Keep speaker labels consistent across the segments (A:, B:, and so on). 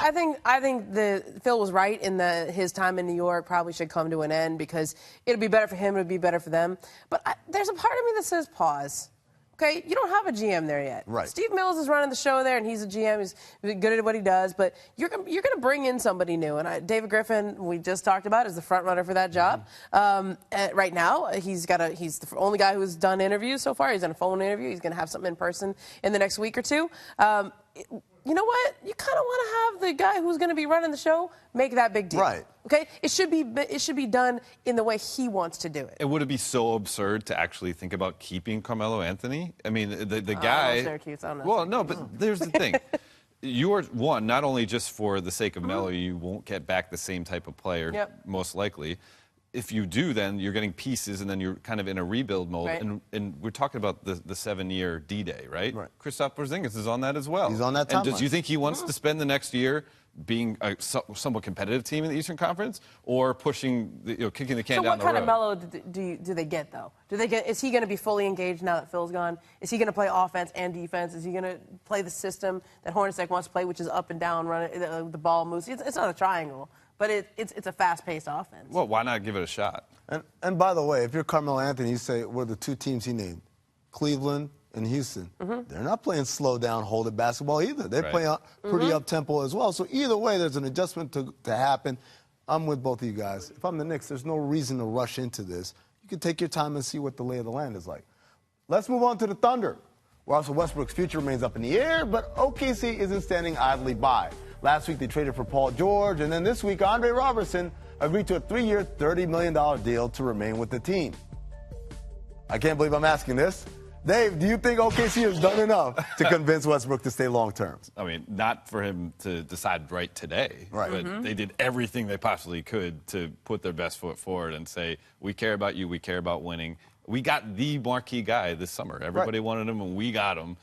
A: I think Phil was right in that his time in New York probably should come to an end because it'll be better for him, it'll be better for them. But there's a part of me that says pause. Okay, you don't have a GM there yet.
B: Right.
A: Steve Mills is running the show there, and he's a GM. He's good at what he does. But you're going to bring in somebody new. And David Griffin, we just talked about, is the front runner for that job. Right now, he's the only guy who's done interviews so far. He's done a phone interview. He's going to have something in person in the next week or two. You know what? You kind of want to have the guy who's going to be running the show make that big deal.
B: Right.
A: Okay? It should be done in the way he wants to do it.
C: And would it be so absurd to actually think about keeping Carmelo Anthony? I mean, the guy.
A: Syracuse, I don't know.
C: Well, no, but there's the thing. You are one, not only just for the sake of Melo, you won't get back the same type of player, most likely. If you do, then you're getting pieces, and then you're kind of in a rebuild mode.
A: Right.
C: And we're talking about the 7-year D-Day, right? Kristaps Porzingis is on that as well.
B: He's on that timeline.
C: And do you think he wants to spend the next year being a somewhat competitive team in the Eastern Conference, or pushing, kicking the can down the road?
A: So what kind of Melo do they get, though? Is he going to be fully engaged now that Phil's gone? Is he going to play offense and defense? Is he going to play the system that Hornacek wants to play, which is up and down, the ball moves? It's not a triangle. But it's a fast-paced offense.
C: Well, why not give it a shot?
B: And by the way, if you're Carmelo Anthony, you say, what are the two teams he named? Cleveland and Houston. They're not playing slow-down, hold-it basketball either. They play pretty up-tempo as well. So either way, there's an adjustment to happen. I'm with both of you guys. If I'm the Knicks, there's no reason to rush into this. You can take your time and see what the lay of the land is like. Let's move on to the Thunder. Russell Westbrook's future remains up in the air, but OKC isn't standing idly by. Last week, they traded for Paul George, and then this week, Andre Robertson agreed to a 3-year, $30 million deal to remain with the team. I can't believe I'm asking this. Dave, do you think OKC has done enough to convince Westbrook to stay long-term?
C: I mean, not for him to decide right today, but they did everything they possibly could to put their best foot forward and say, we care about you, we care about winning. We got the marquee guy this summer. Everybody wanted him, and we got him.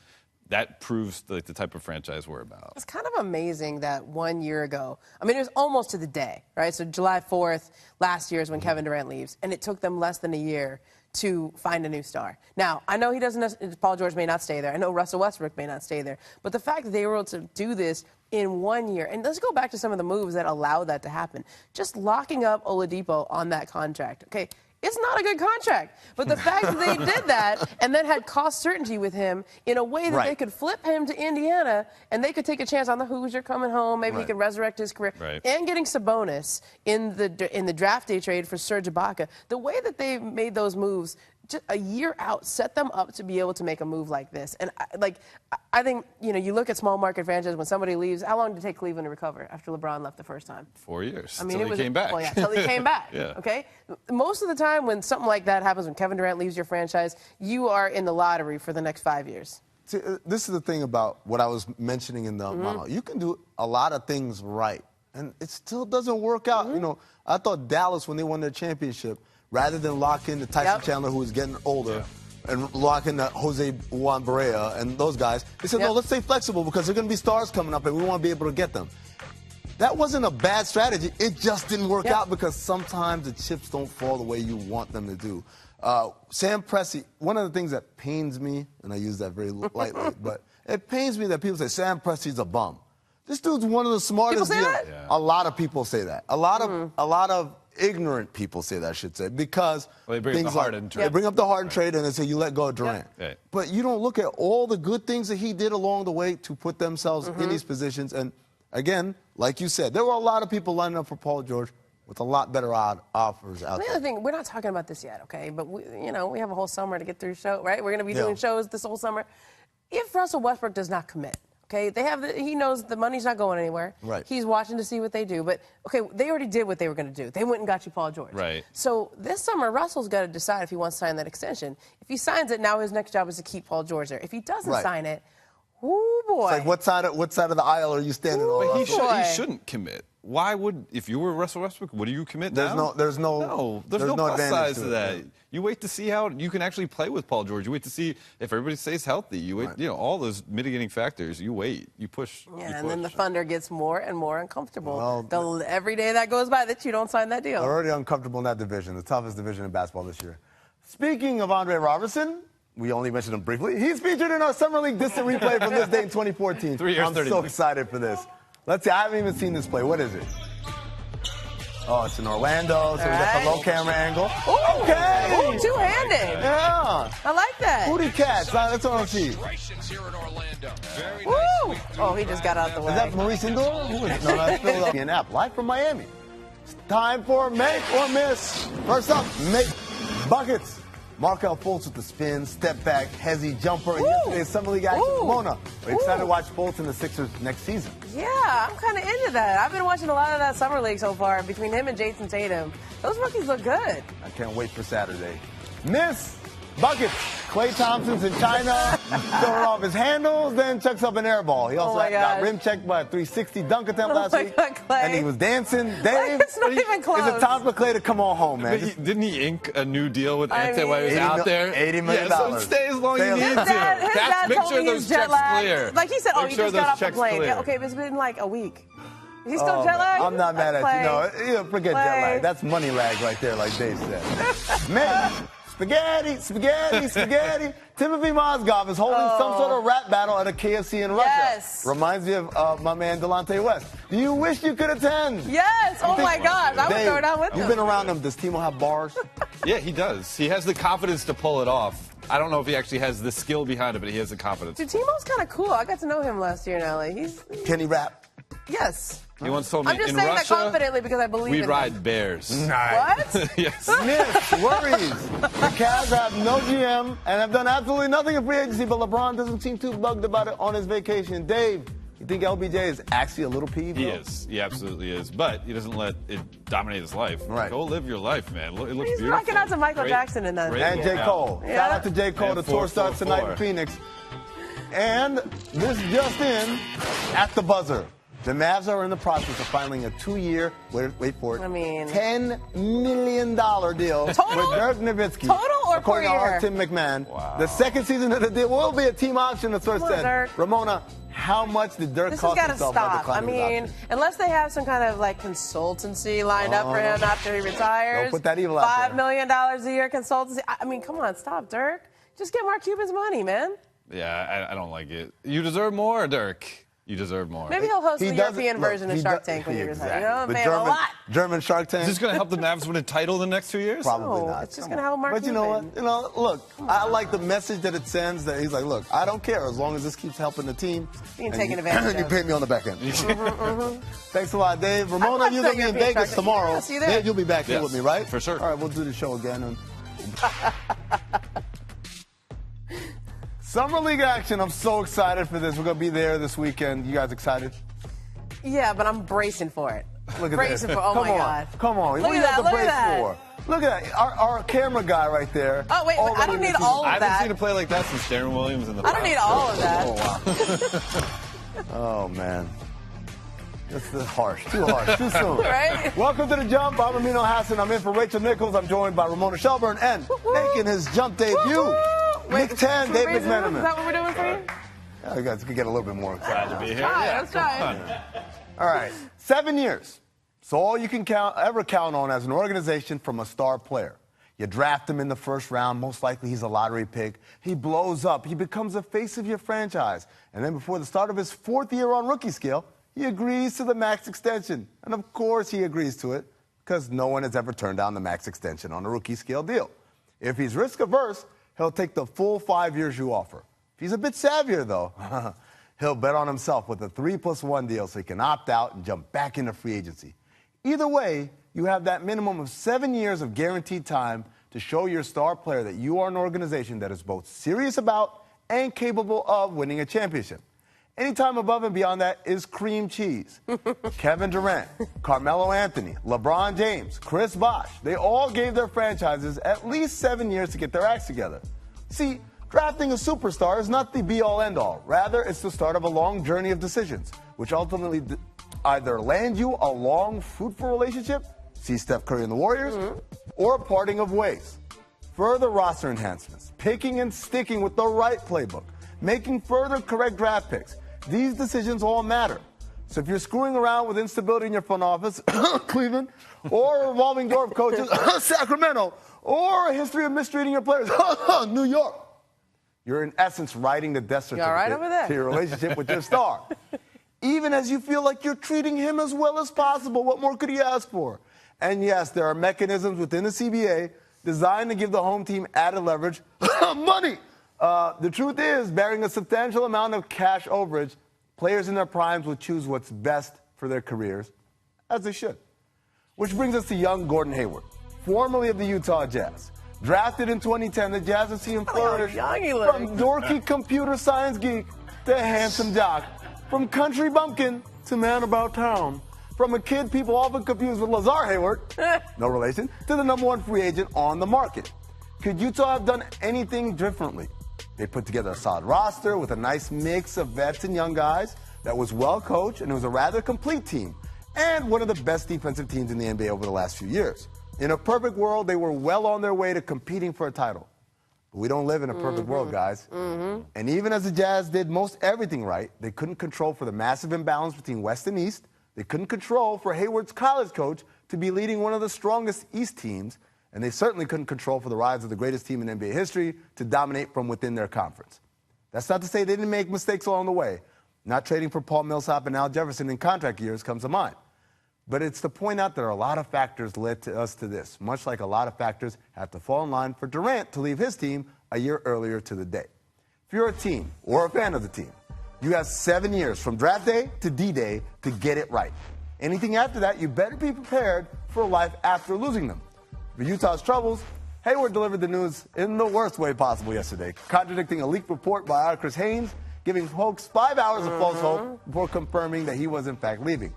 C: That proves the type of franchise we're about.
A: It's kind of amazing that 1 year ago, I mean, it was almost to the day, right? So July 4th last year is when Kevin Durant leaves, and it took them less than a year to find a new star. Now, I know Paul George may not stay there. I know Russell Westbrook may not stay there. But the fact that they were able to do this in 1 year, and let's go back to some of the moves that allowed that to happen. Just locking up Oladipo on that contract, okay? It's not a good contract. But the fact that they did that and then had cost certainty with him in a way that they could flip him to Indiana and they could take a chance on the Hoosier coming home. Maybe he can resurrect his career. And getting Sabonis in the draft day trade for Serge Ibaka. The way that they made those moves just a year out set them up to be able to make a move like this. And I think, you look at small market franchises, when somebody leaves, how long did it take Cleveland to recover after LeBron left the first time?
C: 4 years.
A: I mean,
C: till he came back.
A: Well, yeah, till he came back. Okay? Most of the time when something like that happens, when Kevin Durant leaves your franchise, you are in the lottery for the next 5 years.
B: See, this is the thing about what I was mentioning in the monologue. You can do a lot of things right, and it still doesn't work out. I thought Dallas, when they won their championship, rather than lock in the Tyson Chandler, who was getting older, and lock in the Jose Juan Barea and those guys, they said, no, let's stay flexible because there are going to be stars coming up, and we want to be able to get them. That wasn't a bad strategy. It just didn't work out because sometimes the chips don't fall the way you want them to do. Sam Presti, one of the things that pains me, and I use that very lightly, but it pains me that people say Sam Presti's a bum. This dude's one of the smartest.
A: People say that?
B: A lot of people say that. A lot of ignorant people say that, I should say, because
C: they bring up the Harden trade.
B: They bring up the Harden trade and they say you let go of Durant. But you don't look at all the good things that he did along the way to put themselves in these positions. And again, like you said, there were a lot of people lining up for Paul George with a lot better offers out there.
A: The other thing, we're not talking about this yet, okay? But we have a whole summer to get through show, right? We're going to be doing shows this whole summer. If Russell Westbrook does not commit, okay, he knows the money's not going anywhere. He's watching to see what they do. But, okay, they already did what they were going to do. They went and got you Paul George. So this summer, Russell's got to decide if he wants to sign that extension. If he signs it, now his next job is to keep Paul George there. If he doesn't sign it, oh boy.
B: It's like, what side of the aisle are you standing on?
C: But he shouldn't commit. Why would, if you were Russell Westbrook, would you commit now?
B: There's no
C: plus size to that.
B: Right?
C: You wait to see how you can actually play with Paul George. You wait to see if everybody stays healthy. You wait, all those mitigating factors. You wait, you push.
A: And then the Thunder gets more and more uncomfortable. Every day that goes by that you don't sign that deal.
B: They're already uncomfortable in that division, the toughest division in basketball this year. Speaking of Andre Robertson, we only mentioned him briefly. He's featured in our Summer League Distant Replay from this day in 2014.
C: 3 years,
B: I'm so excited for this. Let's see. I haven't even seen this play. What is it? Oh, it's in Orlando, so we got the low camera angle.
A: Ooh.
B: Okay.
A: Ooh, two-handed.
B: Yeah.
A: I like that.
B: Booty catch. That's what I see.
A: Woo. Oh, he just got out the way.
B: Is that Maurice Indor? Who is it? No, that's Philadelphia app. Live from Miami. It's time for Make or Miss. First up, Make Buckets. Markelle Fultz with the spin, step back, hezzy jumper, and yesterday's Summer League action. Ramona, we're excited to watch Fultz in the Sixers next season.
A: Yeah, I'm kind of into that. I've been watching a lot of that Summer League so far between him and Jason Tatum. Those rookies look good.
B: I can't wait for Saturday. Miss Buckets. Klay Thompson's in China, throwing off his handles, then chucks up an air ball. He also got rim checked by a 360 dunk attempt last week.
A: God, Klay.
B: And he was dancing. Dave,
A: it's not even close.
B: It's a time for Klay to come on home, man.
C: Didn't he ink a new deal with Ante while he was out there?
B: $80 million.
C: Yeah, so stay as long as you need to. Make sure those checks clear.
A: Like he said, he just got off the plane. Yeah, okay, but it's been like a week. Is he still jet lagged?
B: I'm not mad at you. No, forget jet lag. That's money lag right there, like Dave said. Man. Spaghetti. Timothy Mozgov is holding some sort of rap battle at a KFC in Russia.
A: Yes.
B: Reminds me of my man Delonte West. Do you wish you could attend?
A: Yes. Oh my gosh, I would
B: Dave,
A: throw it out with him.
B: You've been around him. Does Timo have bars?
C: Yeah, he does. He has the confidence to pull it off. I don't know if he actually has the skill behind it, but he has the confidence.
A: Dude, Timo's kind of cool. I got to know him last year in LA.
B: Can he rap?
A: Yes.
C: He once told me
A: I'm just
C: in
A: saying
C: Russia,
A: that confidently because I believe
C: we
A: in
C: ride
A: him.
C: bears.
B: Nice.
A: What?
C: Yes.
B: Miss worries. The Cavs have no GM and have done absolutely nothing in free agency, but LeBron doesn't seem too bugged about it on his vacation. Dave, you think LBJ is actually a little peeved?
C: He is. He absolutely is. But he doesn't let it dominate his life.
B: Right.
C: Go live your life, man. It looks
A: He's
C: beautiful.
A: rocking out to Michael Jackson in that.
B: And J. Cole.
A: Yeah.
B: Shout out to J. Cole.
C: And
B: The tour starts tonight in Phoenix. And this just in, at the buzzer. The Mavs are in the process of filing a 2-year, wait for it, $10 million deal with Dirk Nowitzki.
A: Total or
B: according
A: per
B: to
A: year?
B: our Tim McMahon.
C: Wow.
B: The second season of the deal will be a team option, the source said.
A: Dirk.
B: Ramona, how much did Dirk
A: This
B: cost
A: has got to
B: himself by
A: stop. I
B: declining his
A: mean,
B: option?
A: unless they have some kind of like consultancy lined up for him after he retires.
B: Don't put that evil out there.
A: $5 million a year consultancy. I mean, come on, stop, Dirk. Just get Mark Cuban's money, man.
C: Yeah, I don't like it. You deserve more, Dirk. You deserve more.
A: Maybe he'll host the European version of Shark Tank when he retires. You know,
B: The
A: pay him a lot.
B: German Shark Tank.
C: Is this going to help the Mavs win a title in the next 2 years?
B: Probably
A: No,
B: not.
A: it's just going to have Mark
B: But you
A: Cuban.
B: know what? Look, I like the message that it sends that he's like, look, I don't care as long as this keeps helping the team.
A: Being taken advantage
B: You
A: of.
B: pay me on the back end. Thanks a lot, Dave. Ramona, you're going to be in Vegas tomorrow.
A: I'll see you there.
B: Dave, you'll be back here
C: Yes,
B: with me, right?
C: for sure.
B: All right, we'll do the show again. Summer League action. I'm so excited for this. We're going to be there this weekend. You guys excited?
A: Yeah, but I'm bracing for it.
B: Look at
A: Bracing
B: this.
A: for Oh, my God.
B: Come on.
A: Look
B: What do you
A: at
B: have
A: that,
B: to
A: look at
B: brace for? Look at that. Our camera guy right there.
A: Oh, wait, I don't need all
C: I
A: of
C: haven't
A: that.
C: seen a play like that since Darren Williams in the
A: I don't need all of that.
B: Oh, wow. Oh, man. This is harsh. Too harsh. Too soon.
A: Right?
B: Welcome to The Jump. I'm Amino Hassan. I'm in for Rachel Nichols. I'm joined by Ramona Shelburne and making his jump debut, Nick 10, David McMenamin.
A: Is that what we're doing for you?
B: Yeah, you guys could get a little bit more excited.
C: Glad to be here.
A: Let's try it.
B: All right. 7 years. So all you can ever count on as an organization from a star player. You draft him in the first round. Most likely he's a lottery pick. He blows up. He becomes the face of your franchise. And then before the start of his 4th year on rookie scale, he agrees to the max extension. And of course he agrees to it because no one has ever turned down the max extension on a rookie scale deal. If he's risk averse, he'll take the full 5 years you offer. If he's a bit savvier, though, he'll bet on himself with a 3+1 deal so he can opt out and jump back into free agency. Either way, you have that minimum of 7 years of guaranteed time to show your star player that you are an organization that is both serious about and capable of winning a championship. Any time above and beyond that is cream cheese. Kevin Durant, Carmelo Anthony, LeBron James, Chris Bosh, they all gave their franchises at least 7 years to get their acts together. See, drafting a superstar is not the be-all, end-all. Rather, it's the start of a long journey of decisions, which ultimately either land you a long, fruitful relationship, see Steph Curry and the Warriors, or a parting of ways. Further roster enhancements, picking and sticking with the right playbook, making further correct draft picks. These decisions all matter. So if you're screwing around with instability in your front office, Cleveland, or a revolving door of coaches, Sacramento, or a history of mistreating your players, New York, you're in essence writing the death certificate
A: right over there?
B: to your relationship with your star. even as you feel like you're treating him as well as possible. What more could he ask for? And yes, there are mechanisms within the CBA designed to give the home team added leverage. Money! The truth is, bearing a substantial amount of cash overage, players in their primes will choose what's best for their careers, as they should. Which brings us to young Gordon Hayward, formerly of the Utah Jazz. Drafted in 2010, the Jazz have seen him flourish from dorky computer science geek to handsome jock, from country bumpkin to man about town, from a kid people often confuse with Lazar Hayward, no relation, to the #1 free agent on the market. Could Utah have done anything differently? They put together a solid roster with a nice mix of vets and young guys that was well coached, and it was a rather complete team, and one of the best defensive teams in the NBA over the last few years. In a perfect world, they were well on their way to competing for a title. But we don't live in a perfect world, guys. And even as the Jazz did most everything right, they couldn't control for the massive imbalance between West and East. They couldn't control for Hayward's college coach to be leading one of the strongest East teams. And they certainly couldn't control for the rise of the greatest team in NBA history to dominate from within their conference. That's not to say they didn't make mistakes along the way. Not trading for Paul Millsap and Al Jefferson in contract years comes to mind. But it's to point out that a lot of factors led to us to this, much like a lot of factors had to fall in line for Durant to leave his team a year earlier to the day. If you're a team or a fan of the team, you have 7 years from draft day to D-Day to get it right. Anything after that, you better be prepared for life after losing them. For Utah's troubles, Hayward delivered the news in the worst way possible yesterday, contradicting a leaked report by Chris Haynes, giving folks 5 hours of false hope before confirming that he was in fact leaving.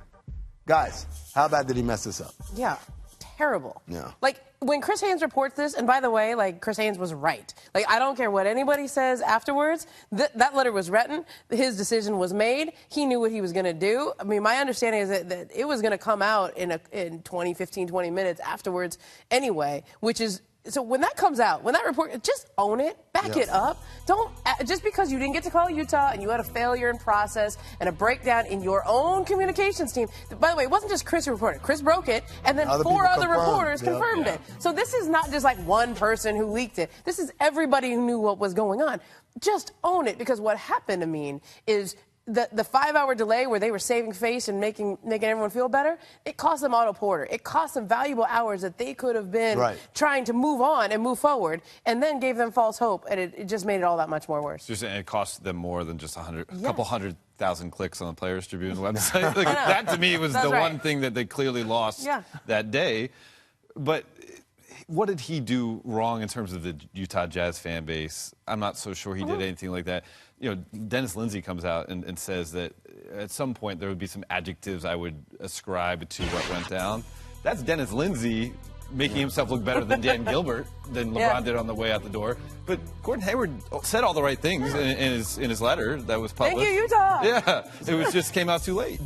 B: Guys, how bad did he mess this up?
A: Yeah, terrible.
B: Yeah.
A: Like, when Chris Haynes reports this, and by the way, like, Chris Haynes was right. Like, I don't care what anybody says afterwards. That letter was written. His decision was made. He knew what he was going to do. I mean, my understanding is that it was going to come out in 15, 20 minutes afterwards anyway, which is... So when that comes out, when that report, just own it, back it up. Don't, just because you didn't get to call Utah and you had a failure in process and a breakdown in your own communications team. By the way, it wasn't just Chris who reported. Chris broke it, and then 4 other reporters confirmed it. So this is not just like one person who leaked it. This is everybody who knew what was going on. Just own it, because what happened to me is the 5-hour delay where they were saving face and making everyone feel better, it cost them Otto Porter. It cost them valuable hours that they could have been trying to move on and move forward, and then gave them false hope, and it just made it all that much more worse.
C: Just, and it cost them more than just a couple 100,000 clicks on the Players Tribune website. Like, that to me was the one thing that they clearly lost that day. But what did he do wrong in terms of the Utah Jazz fan base? I'm not so sure he did anything like that. You know, Dennis Lindsey comes out and says that at some point there would be some adjectives I would ascribe to what went down. That's Dennis Lindsey making himself look better than Dan Gilbert, than LeBron did on the way out the door. But Gordon Hayward said all the right things in his letter that was published.
A: Thank you, Utah.
C: Yeah, it was just came out too late.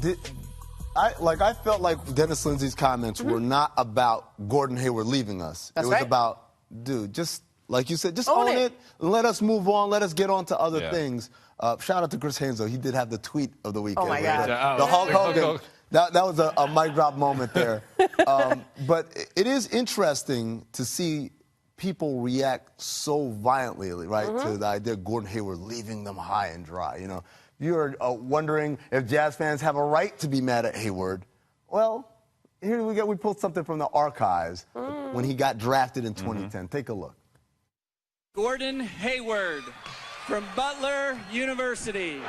B: I felt like Dennis Lindsey's comments were not about Gordon Hayward leaving us.
A: That's
B: it was about, dude, just like you said, just own it. Let us move on. Let us get on to other things. Shout out to Chris Haynes, though. He did have the tweet of the weekend.
A: Oh, my God.
B: The Hulk Hogan. That was a mic drop moment there. But it is interesting to see people react so violently, right, to the idea of Gordon Hayward leaving them high and dry, you know. You're wondering if Jazz fans have a right to be mad at Hayward. Well, here we pulled something from the archives when he got drafted in 2010. Take a look.
D: Gordon Hayward from Butler University.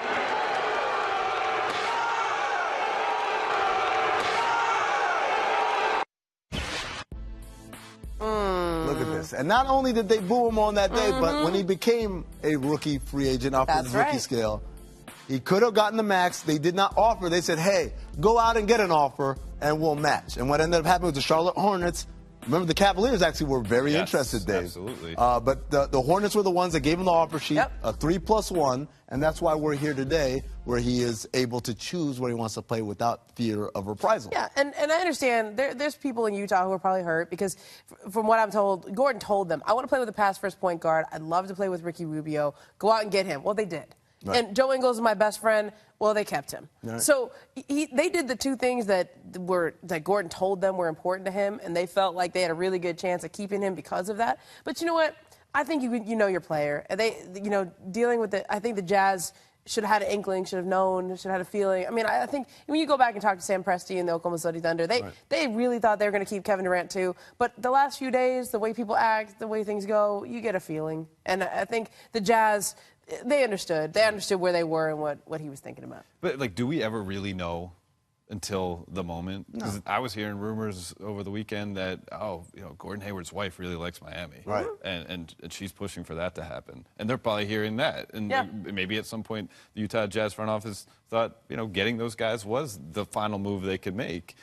B: Look at this. And not only did they boo him on that day, but when he became a rookie free agent off his rookie scale, he could have gotten the max. They did not offer. They said, hey, go out and get an offer, and we'll match. And what ended up happening with the Charlotte Hornets, remember the Cavaliers actually were very interested, Dave.
C: Absolutely.
B: But the Hornets were the ones that gave him the offer sheet, a 3+1, and that's why we're here today, where he is able to choose where he wants to play without fear of reprisal.
A: Yeah, and I understand there's people in Utah who are probably hurt because, from what I'm told, Gordon told them, I want to play with a pass-first point guard. I'd love to play with Ricky Rubio. Go out and get him. Well, they did. And Joe Ingles is my best friend. Well, they kept him. So they did the two things that Gordon told them were important to him, and they felt like they had a really good chance of keeping him because of that. But you know what? I think you know your player. They, dealing with it. I think the Jazz should have had an inkling, should have known, should have had a feeling. I mean, I think when you go back and talk to Sam Presti and the Oklahoma City Thunder, they really thought they were going to keep Kevin Durant too. But the last few days, the way people act, the way things go, you get a feeling. And I think the Jazz, they understood. They understood where they were and what he was thinking about.
C: But, like, do we ever really know until the moment? Because
B: No.
C: I was hearing rumors over the weekend that, Gordon Hayward's wife really likes Miami.
B: Right.
C: And she's pushing for that to happen. And they're probably hearing that. And maybe at some point the Utah Jazz front office thought, getting those guys was the final move they could make.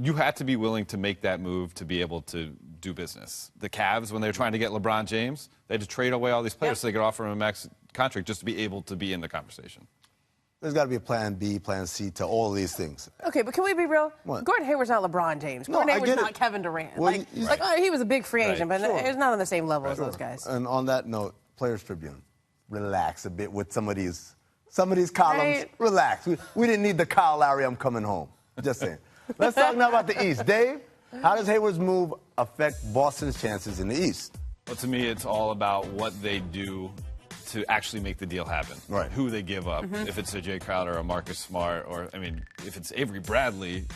C: You had to be willing to make that move to be able to do business. The Cavs, when they were trying to get LeBron James, they had to trade away all these players so they could offer him a max contract just to be able to be in the conversation.
B: There's got to be a plan B, plan C to all of these things.
A: Okay, but can we be real?
B: What?
A: Gordon Hayward's not LeBron James.
B: No,
A: Gordon
B: I
A: Hayward's
B: get
A: not
B: it.
A: Kevin Durant.
B: Well,
A: he was a big free agent, but
B: Sure.
A: he's not on the same level as those guys.
B: And on that note, Players Tribune, relax a bit with some of these columns.
A: Right.
B: Relax. We didn't need the Kyle Lowry, I'm coming home. Just saying. Let's talk now about the East. Dave, how does Hayward's move affect Boston's chances in the East?
C: Well, to me, it's all about what they do to actually make the deal happen.
B: Right.
C: Who they give up. If it's a Jay Crowder or a Marcus Smart, or, if it's Avery Bradley,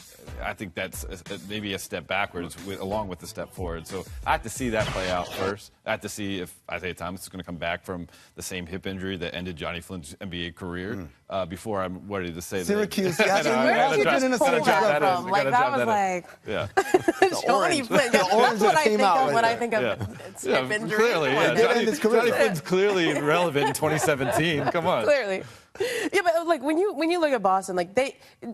C: I think that's maybe a step backwards along with the step forward. So I have to see that play out first. I have to see if Isaiah Thomas is going to come back from the same hip injury that ended Johnny Flynn's NBA career before I'm ready to say
B: Syracuse.
C: that.
A: Where did you just pull that from? Like, that was like...
C: Yeah.
A: Johnny Flynn. That's what I think of when I think of hip injury.
C: Clearly, Johnny Flynn's clearly relevant in 2017. Come on.
A: Clearly. Yeah, but like when you look at Boston, like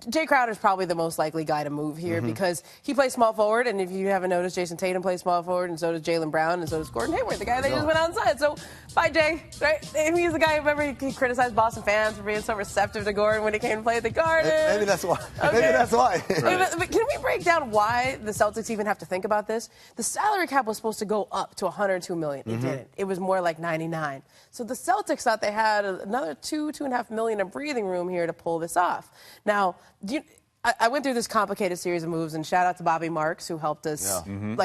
A: Jay Crowder's probably the most likely guy to move here because he plays small forward, and if you haven't noticed, Jason Tatum plays small forward, and so does Jaylen Brown, and so does Gordon Hayward, the guy that just went outside. So, bye Jay, right? And he's the guy. Remember, he criticized Boston fans for being so receptive to Gordon when he came to play at the Garden.
B: Maybe that's why.
A: Okay.
B: Maybe that's why.
A: Right. But can we break down why the Celtics even have to think about this? The salary cap was supposed to go up to $102 million. It didn't. It was more like 99. So the Celtics thought they had another $2.5 million of breathing room here to pull this off. Now, I went through this complicated series of moves, and shout out to Bobby Marks, who helped us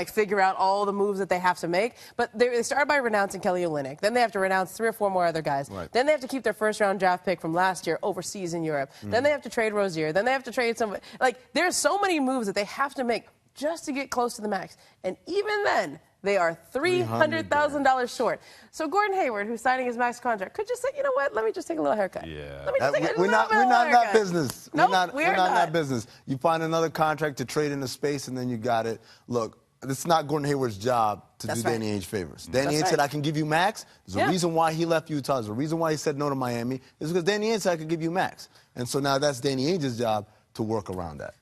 A: figure out all the moves that they have to make. But they started by renouncing Kelly Olynyk. Then they have to renounce 3 or 4 more other guys.
B: Right.
A: Then they have to keep their first-round draft pick from last year overseas in Europe. Then they have to trade Rozier. Then they have to trade somebody. Like, there's so many moves that they have to make just to get close to the max. And even then, they are $300,000 short. So Gordon Hayward, who's signing his max contract, could just say, you know what, let me just take a little haircut.
C: Yeah.
A: Let me just take a
B: We're
A: little
B: not
A: bit
B: in
A: of
B: that
A: haircut.
B: business.
A: Nope,
B: we're not
A: we are
B: in
A: not.
B: that business. You find another contract to trade into space, and then you got it. Look, it's not Gordon Hayward's job to do Danny Ainge favors. Danny Ainge said, I can give you max. There's a reason why he left Utah. There's a reason why he said no to Miami. It's because Danny Ainge said I could give you max. And so now that's Danny Ainge's job to work around that.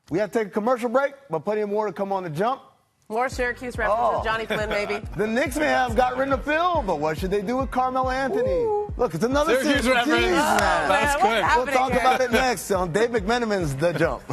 B: We have to take a commercial break, but plenty more to come on The Jump.
A: More Syracuse references, Johnny Flynn, maybe.
B: The Knicks may have got rid of Phil, but what should they do with Carmelo Anthony?
A: Ooh.
B: Look, it's another
C: Syracuse reference.
B: Man.
C: That's quick.
A: What's
B: We'll talk
A: happening
B: about it next on Dave McMenamin's The Jump.